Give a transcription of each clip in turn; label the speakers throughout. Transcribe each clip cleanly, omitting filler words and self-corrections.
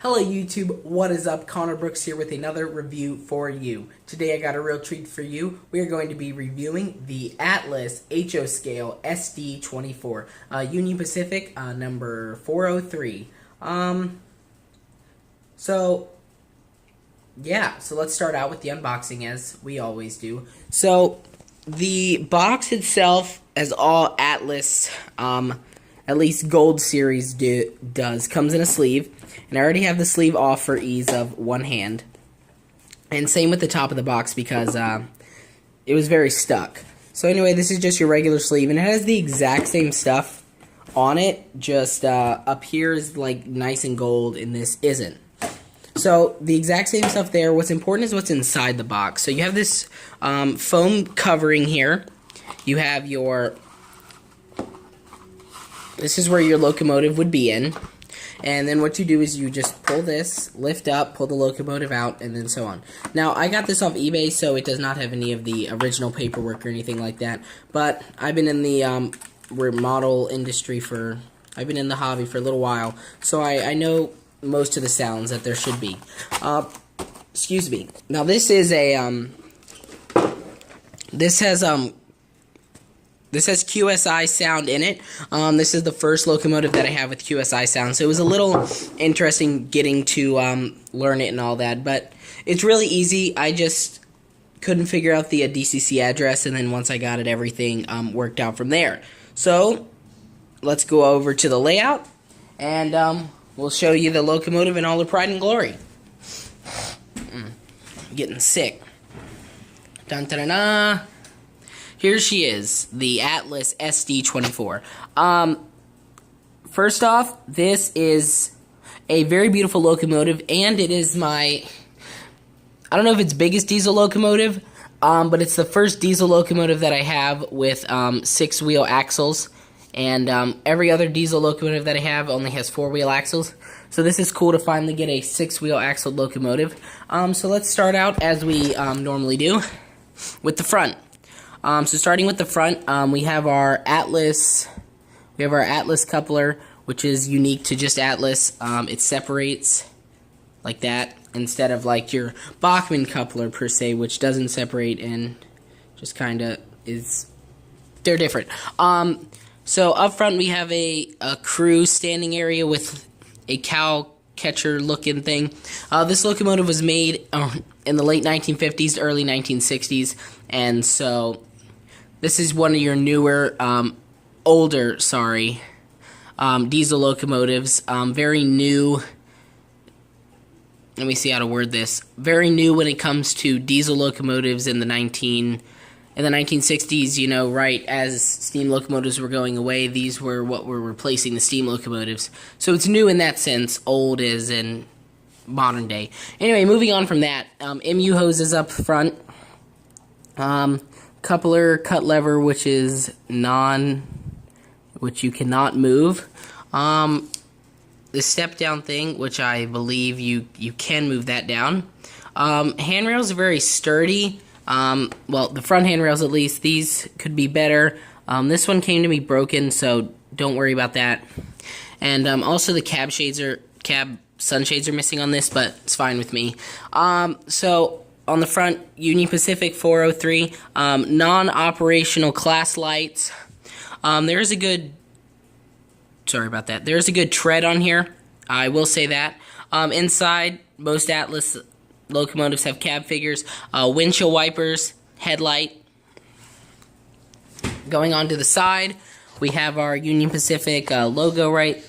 Speaker 1: Hello YouTube, what is up? Connor Brooks here with another review for you. Today I got a real treat for you. We are going to be reviewing the Atlas HO Scale SD-24, Union Pacific number 403. So let's start out with the unboxing as we always do. So the box itself, as all Atlas at least Gold Series does, comes in a sleeve. And I already have the sleeve off for ease of one hand. And same with the top of the box because it was very stuck. So anyway, this is just your regular sleeve. And it has the exact same stuff on it. Just up here is like nice and gold and this isn't. So the exact same stuff there. What's important is what's inside the box. So you have this foam covering here. You have your... This is where your locomotive would be in. And then what you do is you just pull this, lift up, pull the locomotive out, and then so on. Now, I got this off eBay, so it does not have any of the original paperwork or anything like that. But I've been in the remodel industry I've been in the hobby for a little while, so I know most of the sounds that there should be. Excuse me. Now, this is a, This has QSI Sound in it. This is the first locomotive that I have with QSI Sound, so it was a little interesting getting to learn it and all that, but it's really easy. I just couldn't figure out the DCC address, and then once I got it, everything worked out from there. So, let's go over to the layout, and we'll show you the locomotive in all her pride and glory. I'm getting sick. Dun-dun-dun-dun. Here she is, the Atlas SD-24. First off, this is a very beautiful locomotive, and it is my... I don't know if it's biggest diesel locomotive, but it's the first diesel locomotive that I have with 6-wheel axles. And every other diesel locomotive that I have only has 4-wheel axles. So this is cool to finally get a 6-wheel axle locomotive. So let's start out, as we normally do, with the front. So starting with the front, we have our Atlas. We have our Atlas coupler, which is unique to just Atlas. It separates like that instead of like your Bachmann coupler per se, which doesn't separate and just kind of is. They're different. So up front we have a crew standing area with a cow catcher looking thing. This locomotive was made in the late 1950s, early 1960s, and so this is one of your newer, older diesel locomotives. Very new. Let me see how to word this. Very new when it comes to diesel locomotives in the 1960s. You know, right as steam locomotives were going away, these were what were replacing the steam locomotives. So it's new in that sense. Old is in modern day. Anyway, moving on from that, MU hoses up front. Coupler cut lever, which is which you cannot move. The step down thing, which I believe you can move that down. Handrails are very sturdy. Well, the front handrails at least. These could be better. This one came to me broken, so don't worry about that. And also the cab sunshades are missing on this, but it's fine with me. So on the front, Union Pacific 403, non-operational class lights. There's a good, sorry about that, there's a good tread on here, I will say that. Inside, most Atlas locomotives have cab figures, windshield wipers, headlight. Going on to the side, we have our Union Pacific logo right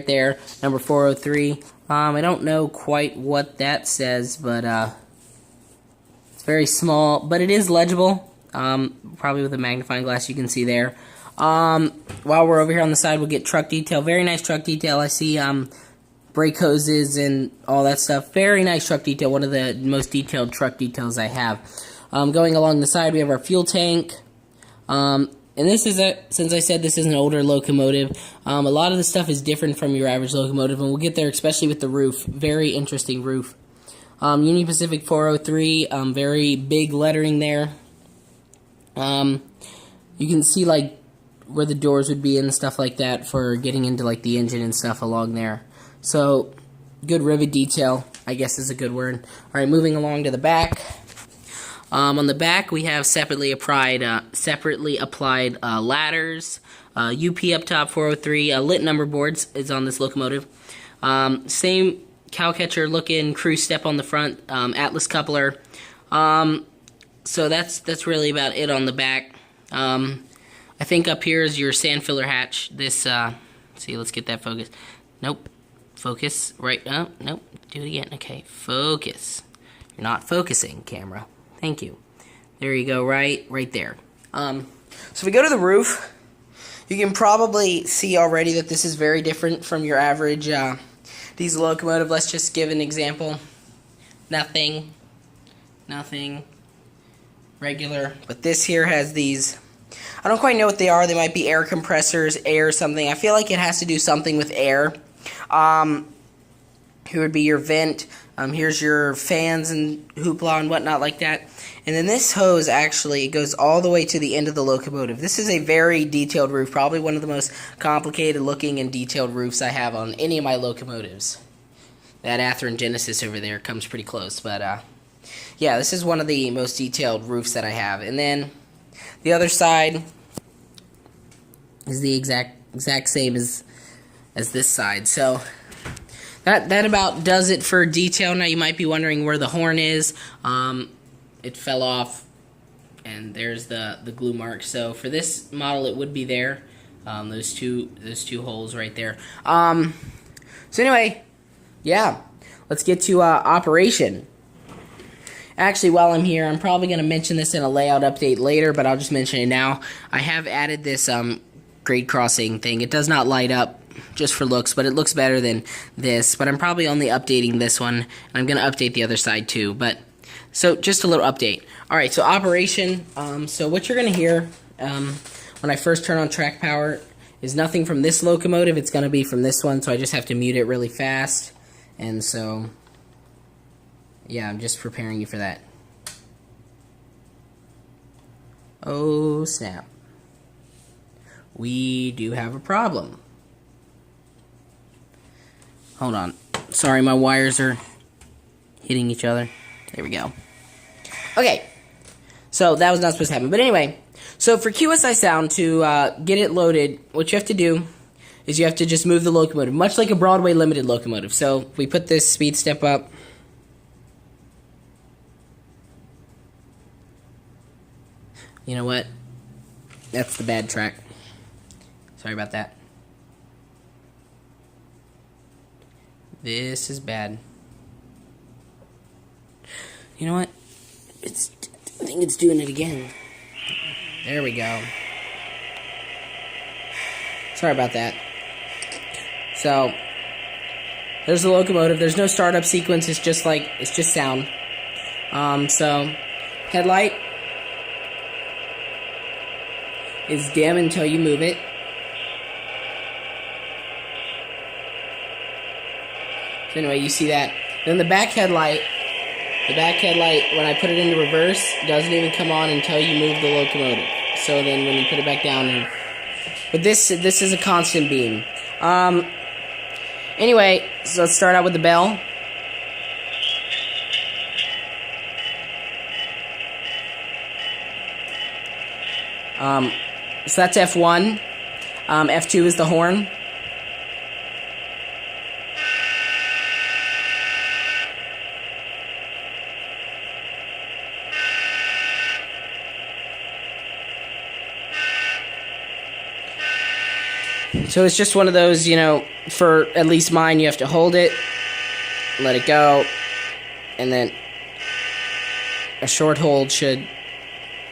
Speaker 1: there, number 403. I don't know quite what that says, but it's very small, but it is legible. Probably with a magnifying glass you can see there. While we're over here on the side, we'll get truck detail. Very nice truck detail. I see brake hoses and all that stuff. Very nice truck detail. One of the most detailed truck details I have. Going along the side, we have our fuel tank. And this is since I said this is an older locomotive, a lot of the stuff is different from your average locomotive, and we'll get there, especially with the roof. Very interesting roof. Union Pacific 403, very big lettering there. You can see like where the doors would be and stuff like that for getting into like the engine and stuff along there. So, good rivet detail, I guess is a good word. Alright, moving along to the back. On the back, we have separately applied ladders, UP up top 403, lit number boards is on this locomotive. Same cowcatcher looking crew step on the front, Atlas coupler. So that's really about it on the back. I think up here is your sand filler hatch. This, see, let's get that focus. Nope. Focus, right, oh, nope, do it again, okay, focus. You're not focusing, camera. Thank you. There you go, right there. So if we go to the roof, you can probably see already that this is very different from your average diesel locomotive. Let's just give an example. Nothing, regular. But this here has these, I don't quite know what they are. They might be air compressors, air something. I feel like it has to do something with air. Here would be your vent. Here's your fans and hoopla and whatnot like that. And then this hose actually goes all the way to the end of the locomotive. This is a very detailed roof, probably one of the most complicated looking and detailed roofs I have on any of my locomotives. That Athearn Genesis over there comes pretty close, but yeah, this is one of the most detailed roofs that I have. And then the other side is the exact same as this side. So that about does it for detail. Now you might be wondering where the horn is. It fell off, and there's the glue mark. So for this model, it would be there. Those two holes right there. So anyway, yeah, let's get to operation. Actually, while I'm here, I'm probably going to mention this in a layout update later, but I'll just mention it now. I have added this grade crossing thing. It does not light up just for looks, but it looks better than this. But I'm probably only updating this one, and I'm going to update the other side too. But so just a little update. All right, so operation. So what you're going to hear when I first turn on track power is nothing from this locomotive. It's going to be from this one, so I just have to mute it really fast. And so, yeah, I'm just preparing you for that. Oh, snap. We do have a problem. Hold on. Sorry, my wires are hitting each other. There we go. Okay. So, that was not supposed to happen. But anyway, so for QSI Sound to get it loaded, what you have to do is you have to just move the locomotive, much like a Broadway Limited locomotive. So, we put this speed step up. You know what? That's the bad track. Sorry about that. This is bad. You know what? I think it's doing it again. There we go. Sorry about that. So, there's the locomotive. There's no startup sequence. It's just sound. So, headlight is dim until you move it. So anyway, you see that. Then the back headlight, when I put it into reverse, doesn't even come on until you move the locomotive. So then when you put it back down, but this is a constant beam. Anyway, so let's start out with the bell. So that's F1. F2 is the horn. So it's just one of those, you know, for at least mine, you have to hold it, let it go, and then a short hold should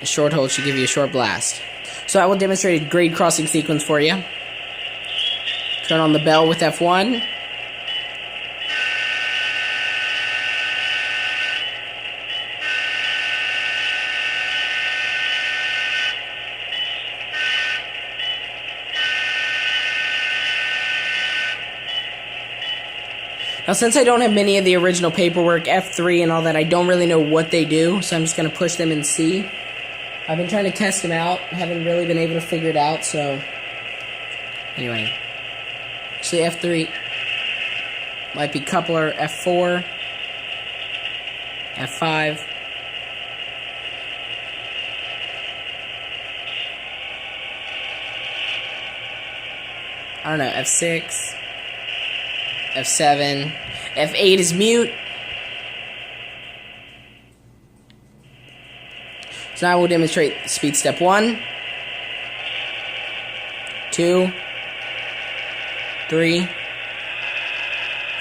Speaker 1: give you a short blast. So I will demonstrate a grade crossing sequence for you. Turn on the bell with F1. Now, since I don't have many of the original paperwork, F3 and all that, I don't really know what they do, so I'm just going to push them and see. I've been trying to test them out, haven't really been able to figure it out, so... Anyway. Actually, F3... Might be coupler F4, F5. I don't know, F6, F7, F8 is mute. So now we'll demonstrate speed step 1, 2, 3,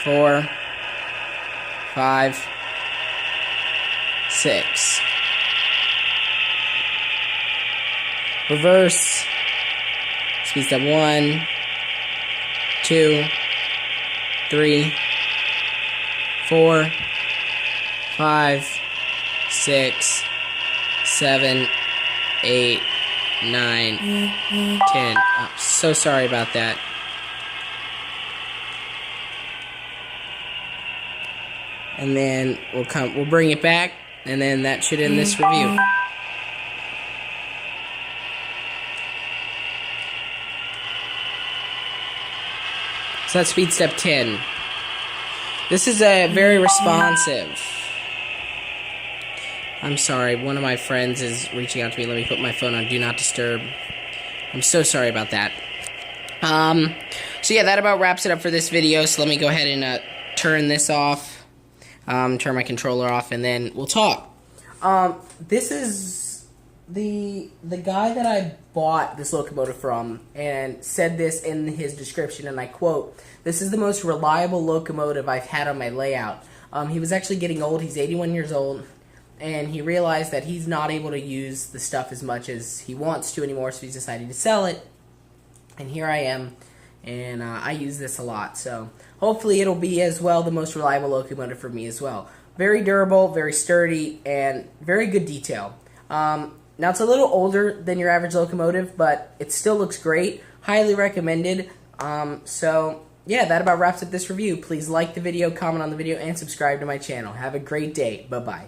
Speaker 1: 4, 5, 6. Reverse. Speed step 1, 2, 3, 4, 5, 6, 7, 8, 9, 10. Oh, so sorry about that. And then we'll bring it back, and then that should end this review. So that's speed step 10. This is a very responsive. I'm sorry, one of my friends is reaching out to me. Let me put my phone on Do Not Disturb. I'm so sorry about that. So yeah, that about wraps it up for this video. So let me go ahead and turn this off. Turn my controller off, and then we'll talk. This is the guy that I bought this locomotive from, and said this in his description, and I quote, "This is the most reliable locomotive I've had on my layout." He was actually getting old. He's 81 years old, and he realized that he's not able to use the stuff as much as he wants to anymore, so he's decided to sell it. And here I am, and I use this a lot, so hopefully it'll be as well the most reliable locomotive for me as well. Very durable, very sturdy, and very good detail. Now it's a little older than your average locomotive, but it still looks great. Highly recommended. So yeah, that about wraps up this review. Please like the video, comment on the video, and subscribe to my channel. Have a great day. Bye-bye.